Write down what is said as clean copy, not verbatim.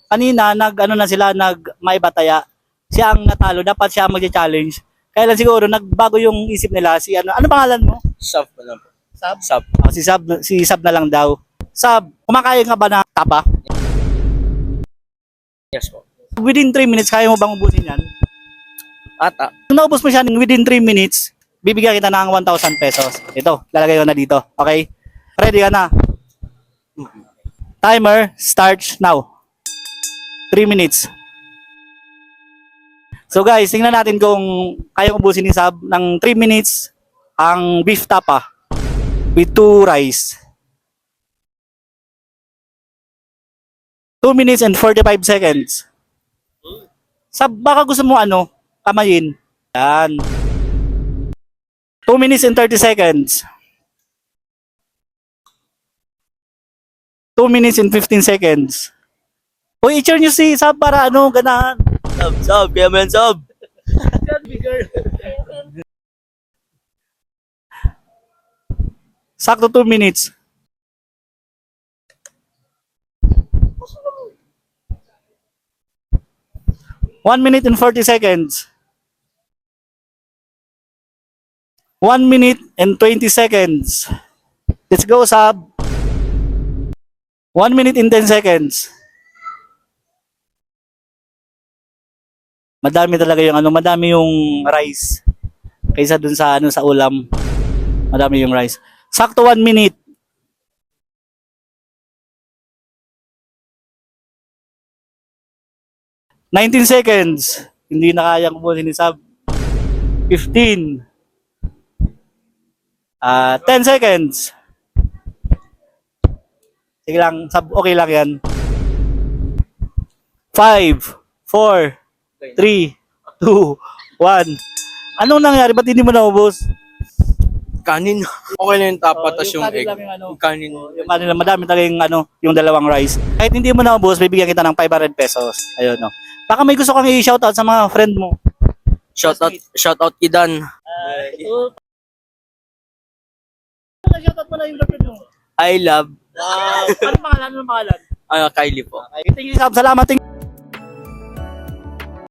kanina nag-ano na sila, nag-maibataya. Siya ang natalo, dapat siya ang magche-challenge. Kaya lang siguro nagbago yung isip nila. Si ano pangalan mo? Sub na lang po. Sab? Sub. Si Sab na lang daw. Sab, kumakain ka ba ng tapa? Yes po. Within 3 minutes, kaya mo bang ubusin yan? Ata. Kung naubos mo siya within 3 minutes, bibigyan kita ng 1,000 pesos. Ito, lalagay ko na dito. Okay? Ready ka na? Timer starts now. 3 minutes. So guys, tingnan natin kung kaya ubusin ni Sab ng 3 minutes ang beef tapa with 2 rice. 2 minutes and 45 seconds. Sab, baka gusto mo kamayin. Yan. 2 minutes and 30 seconds. 2 minutes and 15 seconds. Uy, i-cheer nyo si Sab para ganahan. Sub. Yaman sub. Sakto 2 minutes. One minute and 40 seconds. 1 minute and 20 seconds. Let's go, Sab. 1 minute and 10 seconds. Madami talaga madami yung rice. Kaysa dun sa sa ulam. Madami yung rice. Sakto 1 minute. 19 seconds. Hindi na kayang ubusin ni Sab. 15. 10 seconds. Sige lang, Sab, okay lang yan. 5, 4, 3, 2, 1. Anong nangyari? Ba't hindi mo naubos? Kanin. Okay na yung tapa, tas yung kanin egg. lang yung Kanin. Yung kanila, madami talaga yung dalawang rice. Kahit hindi mo naubos, bibigyan kita ng 500 pesos. Ayun, no. Baka may gusto kang i-shoutout sa mga friend mo. Shoutout Kidan. Shoutout mo na yung girlfriend mo. I love Anong pangalan? Kylie po. Thank you, Sab. Salamat.